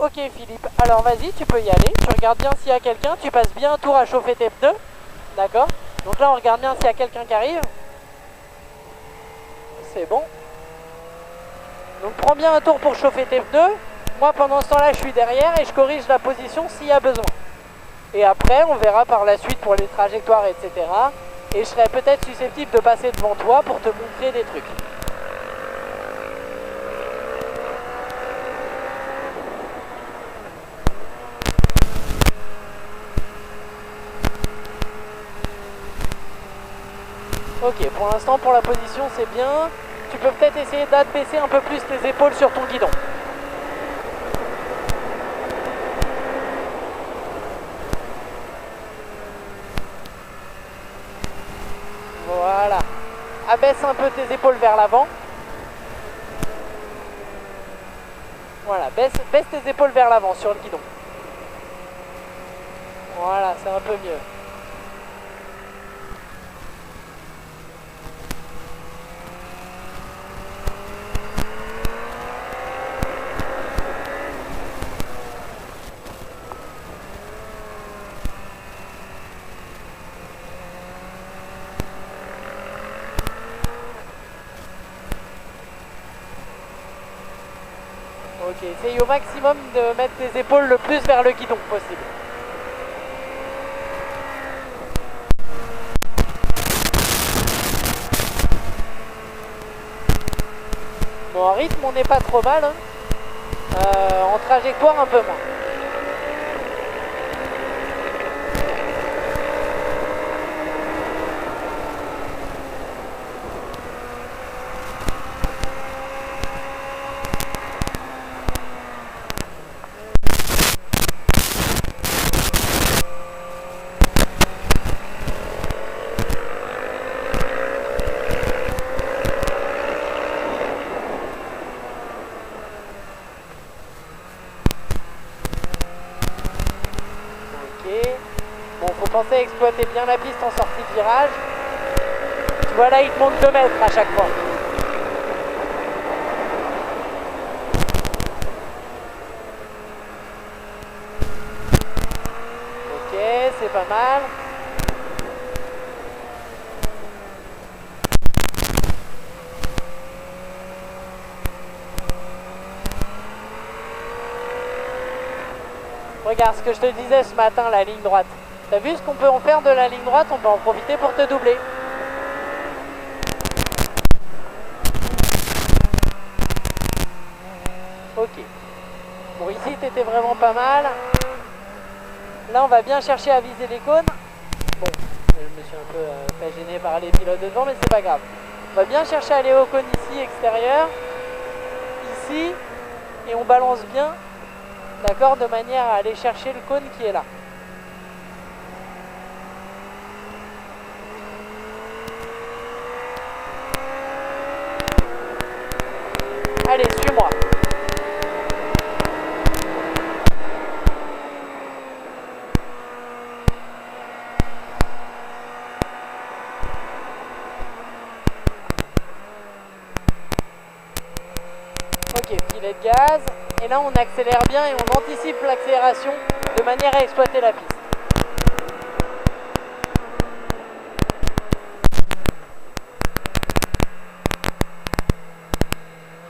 Ok Philippe, alors vas-y, tu peux y aller. Tu regardes bien s'il y a quelqu'un, tu passes bien un tour à chauffer tes pneus. D'accord? Donc là on regarde bien s'il y a quelqu'un qui arrive. C'est bon. Donc prends bien un tour pour chauffer tes pneus. Moi pendant ce temps-là je suis derrière et je corrige la position s'il y a besoin. Et après on verra par la suite pour les trajectoires, etc. Et je serai peut-être susceptible de passer devant toi pour te montrer des trucs. Ok, pour l'instant pour la position c'est bien. Tu peux peut-être essayer d'abaisser un peu plus tes épaules sur ton guidon. Voilà. Abaisse un peu tes épaules vers l'avant. Voilà, baisse tes épaules vers l'avant sur le guidon. Voilà, c'est un peu mieux. Ok, essaye au maximum de mettre tes épaules le plus vers le guidon possible. Bon, en rythme, on n'est pas trop mal. Hein. En trajectoire, un peu moins. Pensez à exploiter bien la piste en sortie de virage. Tu vois là il te monte 2 mètres à chaque fois. Ok, c'est pas mal. Regarde ce que je te disais ce matin, la ligne droite. T'as vu ce qu'on peut en faire de la ligne droite? On peut en profiter pour te doubler. Ok. Bon, ici, t'étais vraiment pas mal. Là, on va bien chercher à viser les cônes. Bon, je me suis un peu fait gêner par les pilotes de devant, mais c'est pas grave. On va bien chercher à aller au cône ici, extérieur. Ici. Et on balance bien. D'accord? De manière à aller chercher le cône qui est là. Allez, suis-moi. Ok, filet de gaz. Et là, on accélère bien et on anticipe l'accélération de manière à exploiter la piste.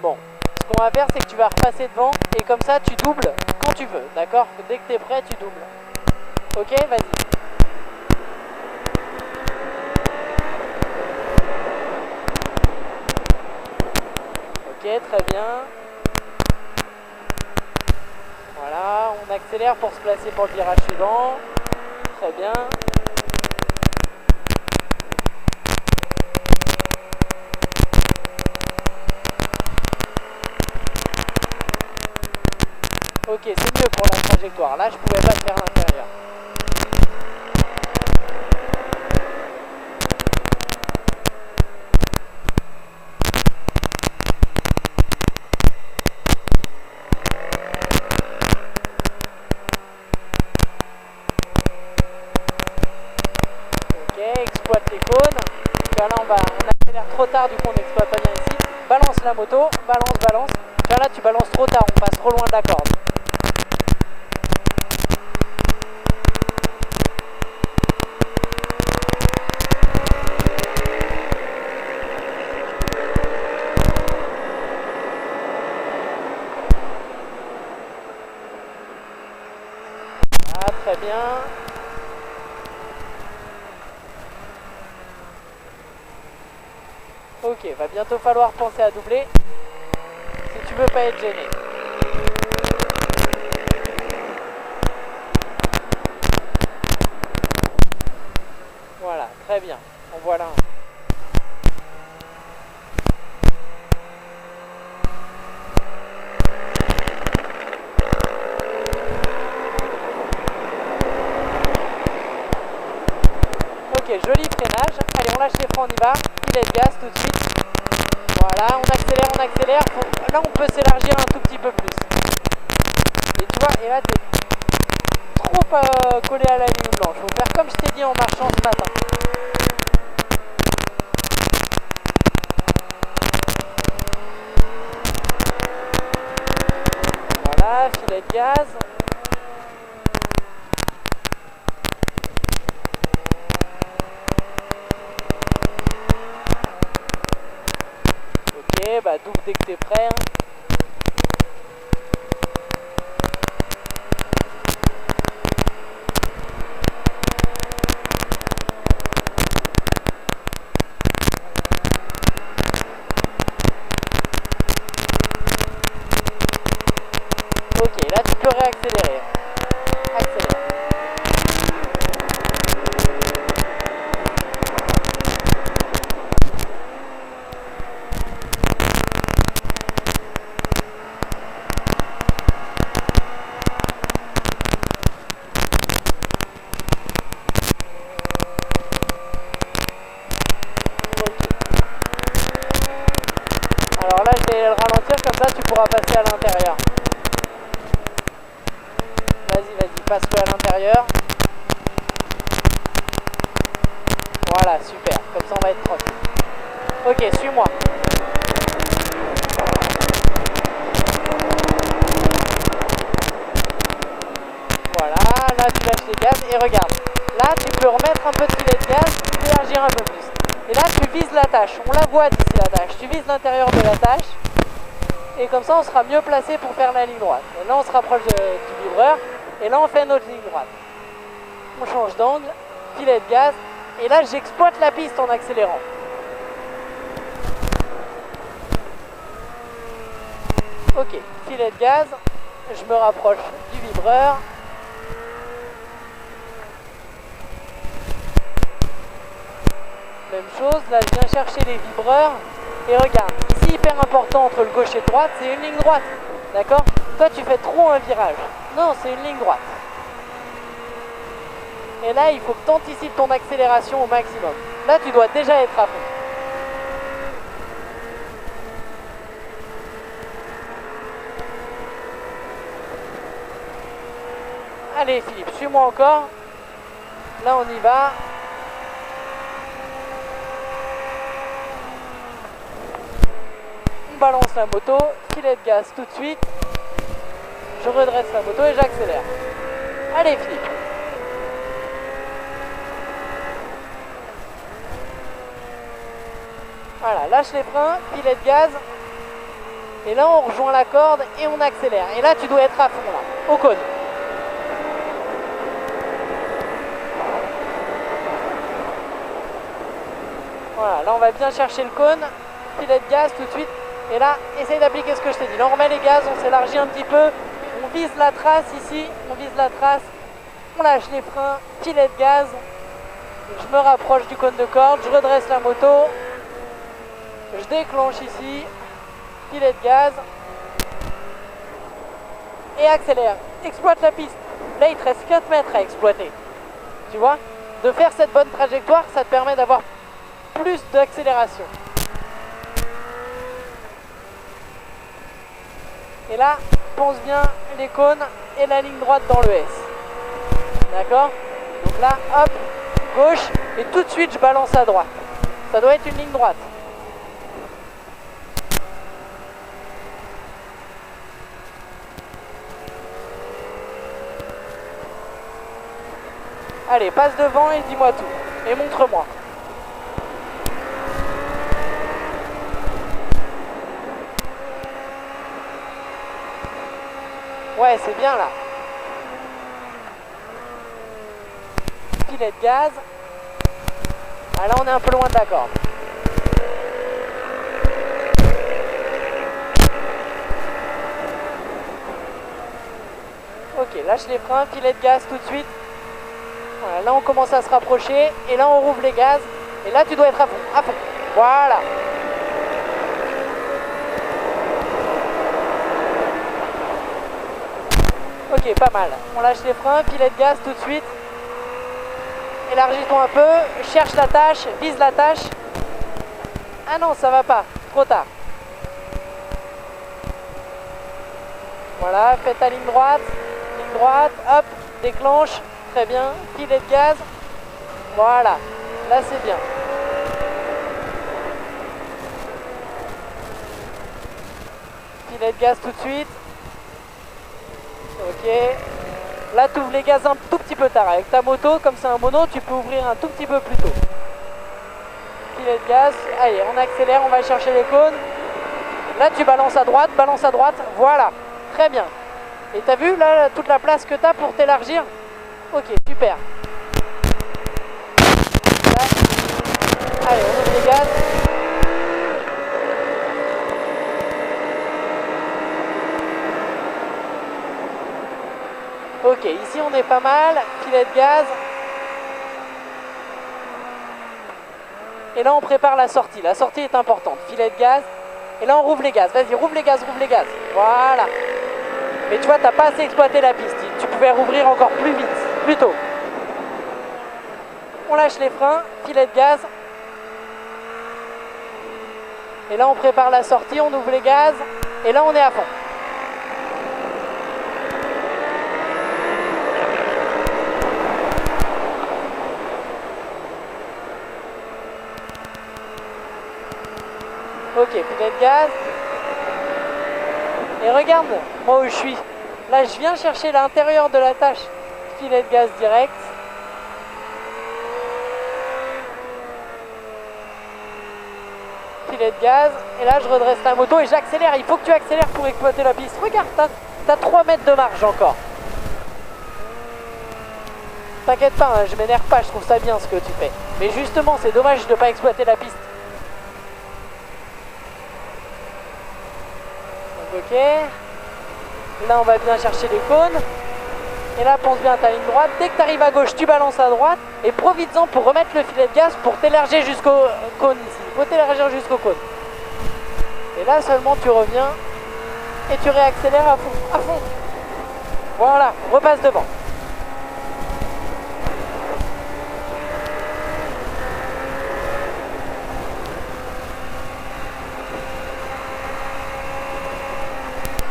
Bon. Ce qu'on va faire, c'est que tu vas repasser devant et comme ça, tu doubles quand tu veux, d'accord? Dès que tu es prêt, tu doubles. Ok, vas-y. Ok, très bien. Voilà, on accélère pour se placer pour le virage suivant. Très bien. Ok, c'est mieux pour la trajectoire. Là, je pouvais pas faire l'intérieur. Ok, exploite les cônes. Là, on accélère trop tard, du coup on n'exploite pas bien ici. Balance la moto, balance. Là, tu balances trop tard, on passe trop loin de la corde. Très bien. Ok, va bientôt falloir penser à doubler si tu veux pas être gêné. Voilà, très bien. En voilà un. Ok, joli freinage. Allez, on lâche les freins, on y va. Filet de gaz tout de suite. Voilà, on accélère, on accélère. Là, on peut s'élargir un tout petit peu plus. Et tu vois, et là, t'es trop collé à la ligne blanche. Faut faire comme je t'ai dit en marchant ce matin. Voilà, filet de gaz. Ok, bah double dès que t'es prêt. Hein. Ok, là tu peux réaccélérer. Accélère. Alors là, je vais le ralentir, comme ça tu pourras passer à l'intérieur. Vas-y, vas-y, passe-le à l'intérieur. Voilà, super. Comme ça, on va être tranquille. Ok, suis-moi. Voilà, là tu lâches les gaz et regarde. Là, tu peux remettre un peu de filet de gaz, élargir un peu plus. Et là, tu vises la tâche. On la voit d'ici la tâche. Tu vises l'intérieur de la tâche. Et comme ça, on sera mieux placé pour faire la ligne droite. Et là, on se rapproche du vibreur. Et là, on fait notre ligne droite. On change d'angle, filet de gaz. Et là, j'exploite la piste en accélérant. Ok, filet de gaz. Je me rapproche du vibreur. Même chose, là je viens chercher les vibreurs. Et regarde, ici hyper important entre le gauche et le droite, c'est une ligne droite. D'accord? Toi tu fais trop un virage. Non, c'est une ligne droite. Et là il faut que tu anticipes ton accélération au maximum. Là tu dois déjà être à fond. Allez Philippe, suis-moi encore. Là on y va. On balance la moto, filet de gaz tout de suite. Je redresse la moto et j'accélère. Allez Philippe. Voilà, lâche les freins, filet de gaz. Et là on rejoint la corde et on accélère. Et là tu dois être à fond là, au cône. Voilà, là on va bien chercher le cône, filet de gaz tout de suite. Et là, essaye d'appliquer ce que je t'ai dit. Là on remet les gaz, on s'élargit un petit peu. On vise la trace ici, on vise la trace. On lâche les freins, filet de gaz. Je me rapproche du cône de corde, je redresse la moto. Je déclenche ici, filet de gaz. Et accélère, exploite la piste. Là il te reste 4 mètres à exploiter. Tu vois? De faire cette bonne trajectoire, ça te permet d'avoir plus d'accélération. Et là, pense bien les cônes et la ligne droite dans le S. D'accord? Donc là, hop, gauche, et tout de suite je balance à droite. Ça doit être une ligne droite. Allez, passe devant et dis-moi tout. Et montre-moi. Ouais, c'est bien là. filet de gaz. Ah, là on est un peu loin de la corde. Ok, lâche les freins, filet de gaz tout de suite. Voilà, là on commence à se rapprocher et là on rouvre les gaz. Et là tu dois être à fond, à fond. Voilà. Ok, pas mal. On lâche les freins, filet de gaz tout de suite. Élargis-toi un peu, cherche la tâche, vise la tâche. Ah non, ça va pas, trop tard. Voilà, fais ta ligne droite, hop, déclenche, très bien, filet de gaz. Voilà, là c'est bien. Filet de gaz tout de suite. Ok. Là, tu ouvres les gaz un tout petit peu tard. Avec ta moto, comme c'est un mono, tu peux ouvrir un tout petit peu plus tôt. Filet de gaz. Allez, on accélère, on va chercher les cônes. Là, tu balances à droite, Voilà, très bien. Et t'as vu, là, toute la place que t'as pour t'élargir? Ok, super. Là. Allez, on ouvre les gaz. Ok, ici on est pas mal, filet de gaz. Et là on prépare la sortie est importante, filet de gaz. Et là on rouvre les gaz, vas-y, rouvre les gaz. Voilà. Mais tu vois, t'as pas assez exploité la piste, tu pouvais rouvrir encore plus vite, plus tôt. On lâche les freins, filet de gaz. Et là on prépare la sortie, on ouvre les gaz. Et là on est à fond. Ok, filet de gaz. Et regarde, moi où je suis. Là, je viens chercher l'intérieur de la tâche. Filet de gaz direct. Filet de gaz. Et là, je redresse la moto et j'accélère. Il faut que tu accélères pour exploiter la piste. Regarde, t'as 3 mètres de marge encore. T'inquiète pas, hein, je m'énerve pas, je trouve ça bien ce que tu fais. Mais justement, c'est dommage de ne pas exploiter la piste. Ok, là on va bien chercher les cônes. Et là pense bien à ta ligne droite. Dès que tu arrives à gauche, tu balances à droite. Et profites-en pour remettre le filet de gaz pour t'élargir jusqu'au cône ici. Il faut t'élargir jusqu'au cône. Et là seulement tu reviens et tu réaccélères à fond, à fond. Voilà, repasse devant.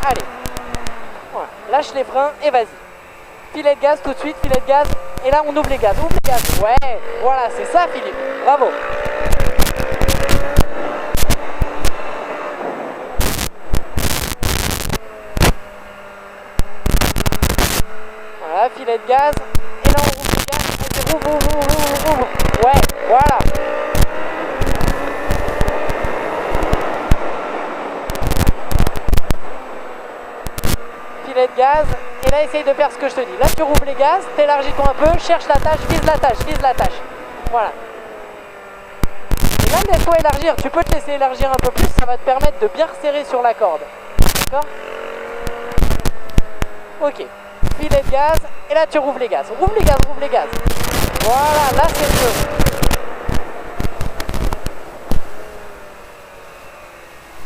Allez, voilà. Lâche les freins et vas-y. Filet de gaz tout de suite, filet de gaz. Et là on ouvre les gaz, Ouais, voilà, c'est ça Philippe, bravo. Voilà, filet de gaz. Et là on rouvre les gaz. Vas-y, rouvre. Ouais, voilà. Filet de gaz. Et là, essaye de faire ce que je te dis. Là, tu rouvres les gaz, t'élargis-toi un peu, cherche la tâche, vise la tâche. Voilà. Et là, laisse-toi élargir. Tu peux te laisser élargir un peu plus, ça va te permettre de bien resserrer sur la corde. D'accord? Ok. Filet de gaz. Et là, tu rouvres les gaz. Rouvre les gaz. Voilà, là, c'est mieux.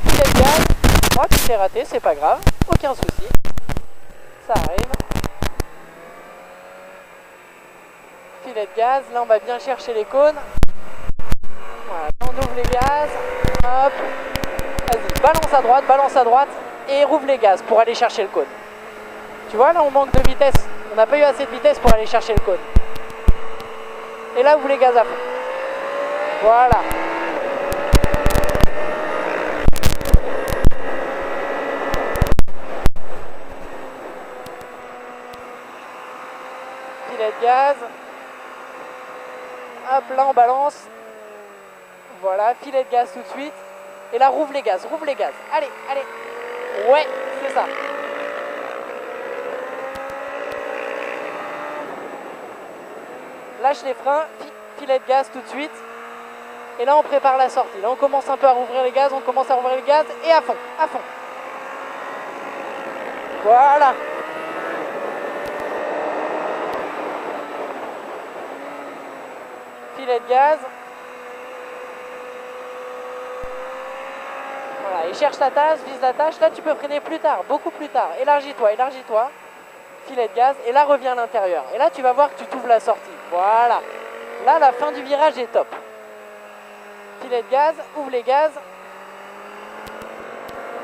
Filet de gaz. Oh, tu t'es raté, c'est pas grave. Aucun souci. Ça arrive. Filet de gaz, là on va bien chercher les cônes. Voilà, on ouvre les gaz. Hop. Vas-y, balance à droite et rouvre les gaz pour aller chercher le cône. Tu vois, là on manque de vitesse. On n'a pas eu assez de vitesse pour aller chercher le cône. Et là, ouvre les gaz à fond. Voilà. Filet de gaz. Hop, là on balance. Voilà, filet de gaz tout de suite. Et là, rouvre les gaz. Allez. Ouais, c'est ça. lâche les freins, filet de gaz tout de suite. Et là on prépare la sortie. Là on commence un peu à rouvrir les gaz, on commence à rouvrir les gaz et à fond, à fond. Voilà. Filet de gaz. Voilà, et cherche la tâche, vise la tâche. Là tu peux freiner plus tard, beaucoup plus tard. Élargis-toi, élargis-toi. Filet de gaz, et là reviens à l'intérieur. Et là tu vas voir que tu t'ouvres la sortie. Voilà. Là la fin du virage est top. Filet de gaz, ouvre les gaz.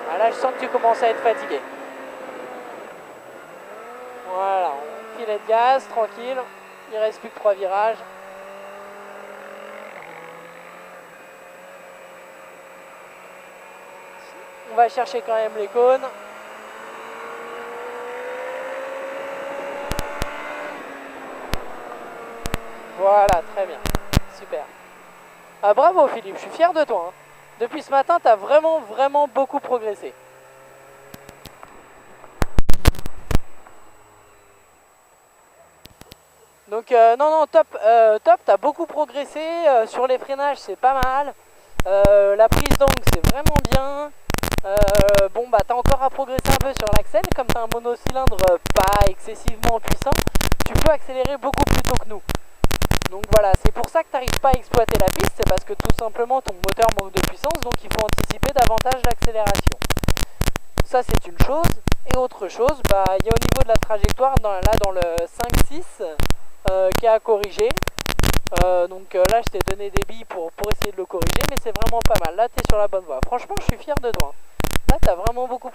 Ah, là je sens que tu commences à être fatigué. Voilà, filet de gaz, tranquille. Il reste plus que 3 virages. On va chercher quand même les cônes. Voilà, très bien. Super. Ah, bravo Philippe, je suis fier de toi. Hein. Depuis ce matin, tu as vraiment beaucoup progressé. Donc non, top, tu as beaucoup progressé. Sur les freinages, c'est pas mal. La prise d'angle, c'est vraiment bien. Bon, bah tu as encore à progresser un peu sur l'axel. Comme tu as un monocylindre pas excessivement puissant, tu peux accélérer beaucoup plus tôt que nous. Donc voilà, c'est pour ça que tu n'arrives pas à exploiter la piste, c'est parce que tout simplement ton moteur manque de puissance, donc il faut anticiper davantage l'accélération. Ça c'est une chose, et autre chose, bah il y a au niveau de la trajectoire, là dans le 5-6, qui a à corriger. Donc là je t'ai donné des billes pour essayer de le corriger, mais c'est vraiment pas mal, là tu es sur la bonne voie. Franchement je suis fier de toi. Là tu as vraiment beaucoup